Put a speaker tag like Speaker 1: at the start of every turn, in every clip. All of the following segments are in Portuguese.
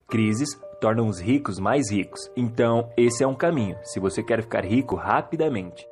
Speaker 1: Crises tornam os ricos mais ricos. Então, esse é um caminho, se você quer ficar rico rapidamente.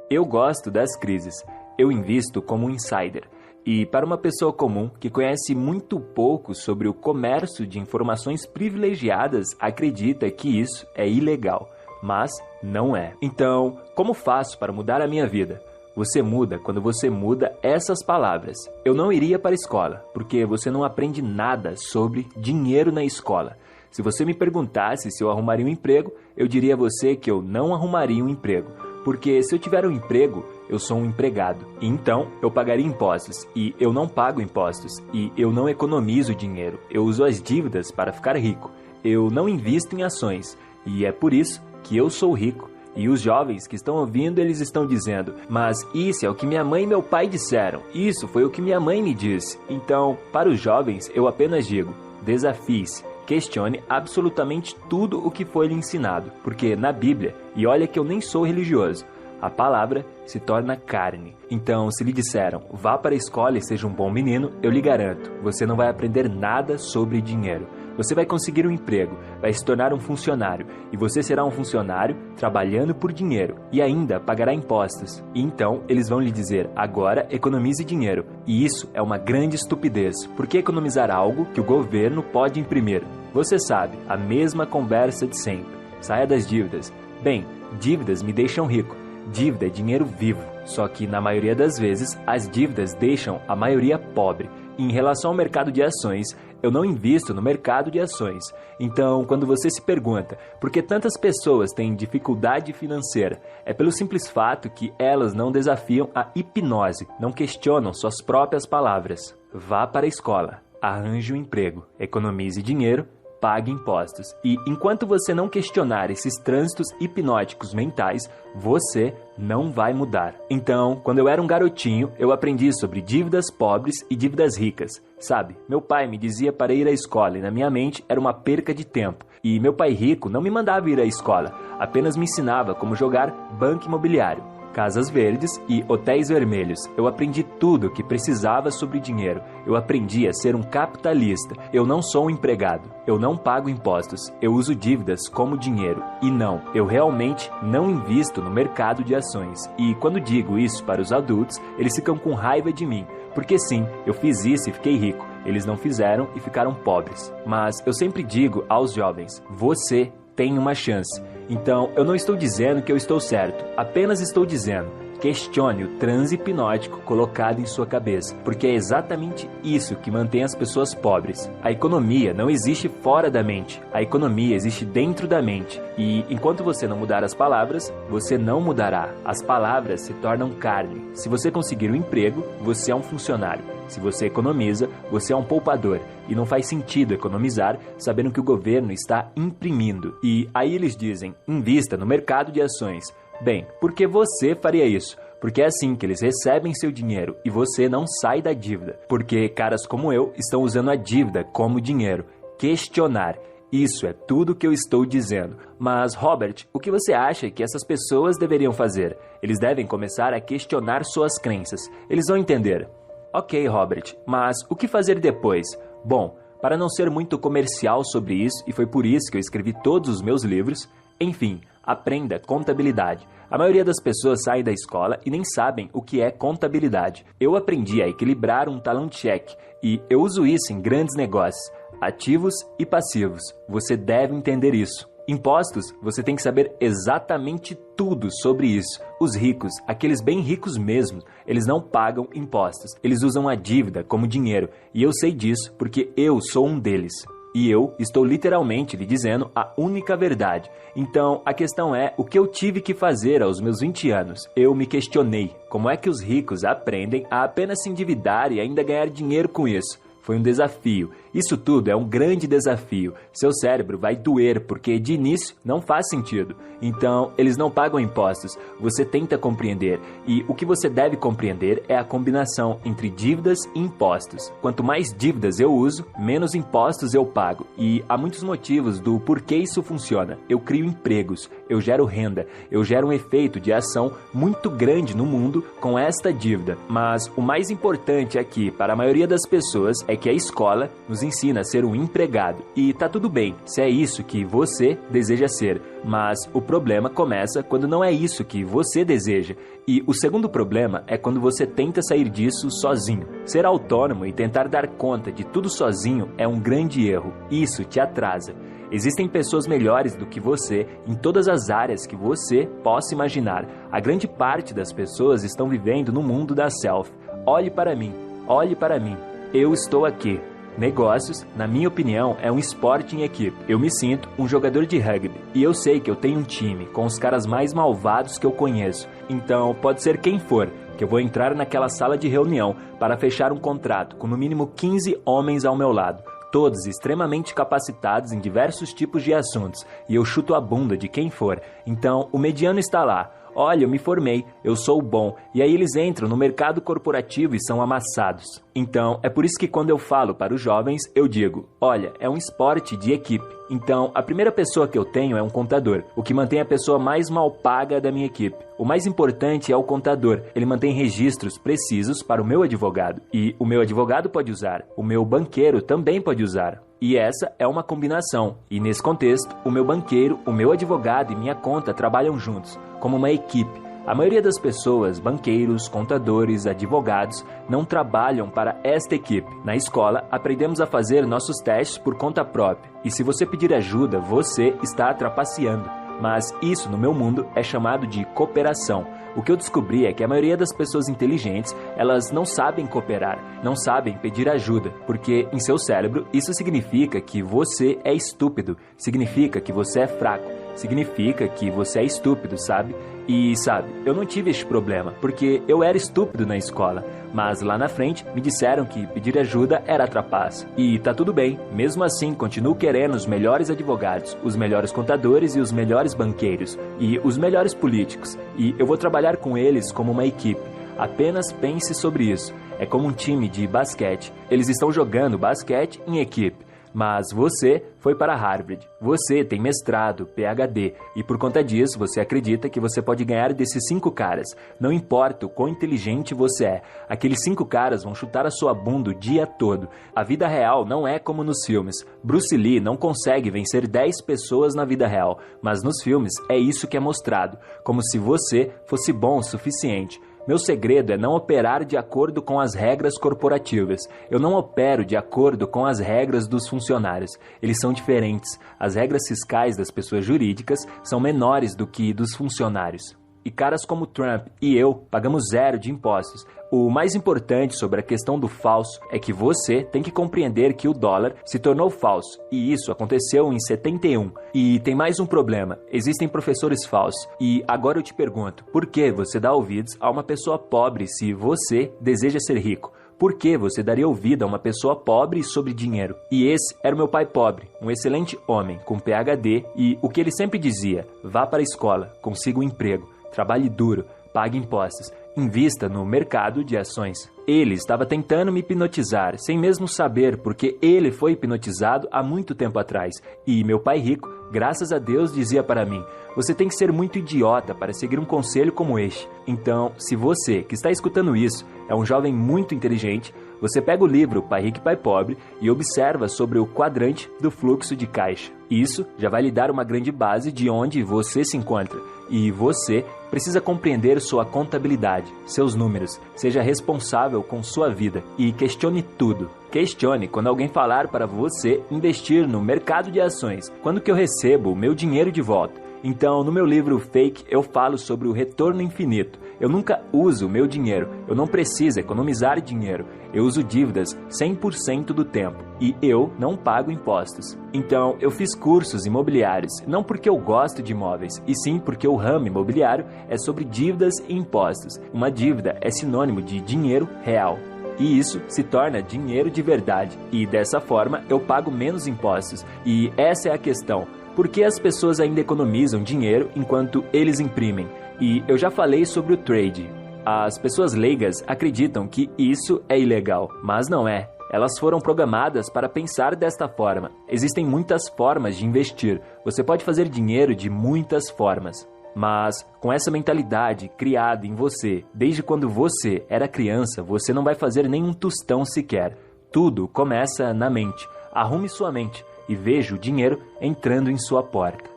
Speaker 1: Eu gosto das crises. Eu invisto como um insider. E para uma pessoa comum que conhece muito pouco sobre o comércio de informações privilegiadas, acredita que isso é ilegal. Mas não é. Então, como faço para mudar a minha vida? Você muda quando você muda essas palavras. Eu não iria para a escola, porque você não aprende nada sobre dinheiro na escola. Se você me perguntasse se eu arrumaria um emprego, eu diria a você que eu não arrumaria um emprego. Porque se eu tiver um emprego, eu sou um empregado. E então, eu pagaria impostos. E eu não pago impostos. E eu não economizo dinheiro. Eu uso as dívidas para ficar rico. Eu não invisto em ações. E é por isso que eu sou rico. E os jovens que estão ouvindo, eles estão dizendo: mas isso é o que minha mãe e meu pai disseram. Isso foi o que minha mãe me disse. Então, para os jovens, eu apenas digo: desafie-se. Questione absolutamente tudo o que foi lhe ensinado, porque na Bíblia, e olha que eu nem sou religioso, a palavra se torna carne. Então, se lhe disseram, vá para a escola e seja um bom menino, eu lhe garanto, você não vai aprender nada sobre dinheiro. Você vai conseguir um emprego, vai se tornar um funcionário, e você será um funcionário trabalhando por dinheiro, e ainda pagará impostos. E então, eles vão lhe dizer, agora economize dinheiro. E isso é uma grande estupidez. Por que economizar algo que o governo pode imprimir? Você sabe, a mesma conversa de sempre. Saia das dívidas. Bem, dívidas me deixam rico. Dívida é dinheiro vivo. Só que, na maioria das vezes, as dívidas deixam a maioria pobre. Em relação ao mercado de ações, eu não invisto no mercado de ações. Então, quando você se pergunta por que tantas pessoas têm dificuldade financeira, é pelo simples fato que elas não desafiam a hipnose, não questionam suas próprias palavras. Vá para a escola, arranje um emprego, economize dinheiro, pague impostos. E enquanto você não questionar esses trânsitos hipnóticos mentais, você não vai mudar. Então, quando eu era um garotinho, eu aprendi sobre dívidas pobres e dívidas ricas. Sabe, meu pai me dizia para ir à escola e na minha mente era uma perca de tempo. E meu pai rico não me mandava ir à escola, apenas me ensinava como jogar banco imobiliário, casas verdes e hotéis vermelhos. Eu aprendi tudo o que precisava sobre dinheiro. Eu aprendi a ser um capitalista. Eu não sou um empregado. Eu não pago impostos. Eu uso dívidas como dinheiro. E não, eu realmente não invisto no mercado de ações. E quando digo isso para os adultos, eles ficam com raiva de mim. Porque sim, eu fiz isso e fiquei rico. Eles não fizeram e ficaram pobres. Mas eu sempre digo aos jovens, você tem uma chance. Então, eu não estou dizendo que eu estou certo, apenas estou dizendo, questione o transe hipnótico colocado em sua cabeça, porque é exatamente isso que mantém as pessoas pobres. A economia não existe fora da mente, a economia existe dentro da mente. E enquanto você não mudar as palavras, você não mudará. As palavras se tornam carne. Se você conseguir um emprego, você é um funcionário. Se você economiza, você é um poupador. E não faz sentido economizar sabendo que o governo está imprimindo. E aí eles dizem, invista no mercado de ações. Bem, por que você faria isso? Porque é assim que eles recebem seu dinheiro e você não sai da dívida. Porque caras como eu estão usando a dívida como dinheiro. Questionar. Isso é tudo que eu estou dizendo. Mas, Robert, o que você acha que essas pessoas deveriam fazer? Eles devem começar a questionar suas crenças. Eles vão entender. Ok, Robert, mas o que fazer depois? Bom, para não ser muito comercial sobre isso, e foi por isso que eu escrevi todos os meus livros, enfim, aprenda contabilidade. A maioria das pessoas sai da escola e nem sabem o que é contabilidade. Eu aprendi a equilibrar um talent check e eu uso isso em grandes negócios, ativos e passivos. Você deve entender isso. Impostos, você tem que saber exatamente tudo sobre isso. Os ricos, aqueles bem ricos mesmo, eles não pagam impostos. Eles usam a dívida como dinheiro. E eu sei disso porque eu sou um deles. E eu estou literalmente lhe dizendo a única verdade. Então, a questão é o que eu tive que fazer aos meus 20 anos. Eu me questionei. Como é que os ricos aprendem a apenas se endividar e ainda ganhar dinheiro com isso? Foi um desafio. Isso tudo é um grande desafio. Seu cérebro vai doer porque de início não faz sentido. Então, eles não pagam impostos. Você tenta compreender. E o que você deve compreender é a combinação entre dívidas e impostos. Quanto mais dívidas eu uso, menos impostos eu pago. E há muitos motivos do porquê isso funciona. Eu crio empregos. eu gero renda, eu gero um efeito de ação muito grande no mundo com esta dívida. Mas o mais importante aqui para a maioria das pessoas é que a escola nos ensina a ser um empregado. E tá tudo bem, se é isso que você deseja ser. Mas o problema começa quando não é isso que você deseja. E o segundo problema é quando você tenta sair disso sozinho. Ser autônomo e tentar dar conta de tudo sozinho é um grande erro. Isso te atrasa. Existem pessoas melhores do que você em todas as áreas que você possa imaginar. A grande parte das pessoas estão vivendo no mundo da self. Olhe para mim, olhe para mim. Eu estou aqui. Negócios, na minha opinião, é um esporte em equipe. Eu me sinto um jogador de rugby e eu sei que eu tenho um time com os caras mais malvados que eu conheço. Então, pode ser quem for, que eu vou entrar naquela sala de reunião para fechar um contrato com no mínimo 15 homens ao meu lado, todos extremamente capacitados em diversos tipos de assuntos, e eu chuto a bunda de quem for. Então, o mediano está lá. Olha, eu me formei, eu sou bom. E aí eles entram no mercado corporativo e são amassados. Então, é por isso que quando eu falo para os jovens, eu digo, olha, é um esporte de equipe. Então, a primeira pessoa que eu tenho é um contador, o que mantém a pessoa mais mal paga da minha equipe. O mais importante é o contador. Ele mantém registros precisos para o meu advogado. E o meu advogado pode usar. O meu banqueiro também pode usar. E essa é uma combinação. E nesse contexto, o meu banqueiro, o meu advogado e minha conta trabalham juntos, como uma equipe. A maioria das pessoas, banqueiros, contadores, advogados, não trabalham para esta equipe. Na escola, aprendemos a fazer nossos testes por conta própria. E se você pedir ajuda, você está trapaceando. Mas isso, no meu mundo, é chamado de cooperação. O que eu descobri é que a maioria das pessoas inteligentes, elas não sabem cooperar, não sabem pedir ajuda, porque em seu cérebro isso significa que você é estúpido, significa que você é fraco, significa que você é estúpido, sabe? E sabe, eu não tive este problema, porque eu era estúpido na escola, mas lá na frente me disseram que pedir ajuda era trapaça. E tá tudo bem, mesmo assim continuo querendo os melhores advogados, os melhores contadores e os melhores banqueiros, e os melhores políticos, e eu vou trabalhar com eles como uma equipe. Apenas pense sobre isso, é como um time de basquete, eles estão jogando basquete em equipe. Mas você foi para Harvard, você tem mestrado, PhD, e por conta disso você acredita que você pode ganhar desses 5 caras. Não importa o quão inteligente você é, aqueles 5 caras vão chutar a sua bunda o dia todo. A vida real não é como nos filmes. Bruce Lee não consegue vencer 10 pessoas na vida real, mas nos filmes é isso que é mostrado, como se você fosse bom o suficiente. Meu segredo é não operar de acordo com as regras corporativas. Eu não opero de acordo com as regras dos funcionários. Eles são diferentes. As regras fiscais das pessoas jurídicas são menores do que dos funcionários. E caras como Trump e eu pagamos 0 de impostos. O mais importante sobre a questão do falso é que você tem que compreender que o dólar se tornou falso, e isso aconteceu em 71. E tem mais um problema, existem professores falsos. E agora eu te pergunto, por que você dá ouvidos a uma pessoa pobre se você deseja ser rico? Por que você daria ouvido a uma pessoa pobre sobre dinheiro? E esse era o meu pai pobre, um excelente homem, com PhD, e o que ele sempre dizia, vá para a escola, consiga um emprego, trabalhe duro, pague impostos, invista no mercado de ações. Ele estava tentando me hipnotizar, sem mesmo saber, porque ele foi hipnotizado há muito tempo atrás. E meu pai rico, graças a Deus, dizia para mim, você tem que ser muito idiota para seguir um conselho como este. Então, se você, que está escutando isso, é um jovem muito inteligente, você pega o livro Pai Rico e Pai Pobre e observa sobre o quadrante do fluxo de caixa. Isso já vai lhe dar uma grande base de onde você se encontra. E você precisa compreender sua contabilidade, seus números, seja responsável com sua vida e questione tudo. Questione quando alguém falar para você investir no mercado de ações, quando que eu recebo o meu dinheiro de volta. Então, no meu livro Fake, eu falo sobre o retorno infinito. Eu nunca uso o meu dinheiro, eu não preciso economizar dinheiro. Eu uso dívidas 100% do tempo e eu não pago impostos. Então, eu fiz cursos imobiliários, não porque eu gosto de imóveis, e sim porque o ramo imobiliário é sobre dívidas e impostos. Uma dívida é sinônimo de dinheiro real. E isso se torna dinheiro de verdade. E dessa forma, eu pago menos impostos. E essa é a questão. Por que as pessoas ainda economizam dinheiro enquanto eles imprimem? E eu já falei sobre o trade. As pessoas leigas acreditam que isso é ilegal, mas não é. Elas foram programadas para pensar desta forma. Existem muitas formas de investir. Você pode fazer dinheiro de muitas formas. Mas, com essa mentalidade criada em você, desde quando você era criança, você não vai fazer nenhum tostão sequer. Tudo começa na mente. Arrume sua mente e veja o dinheiro entrando em sua porta.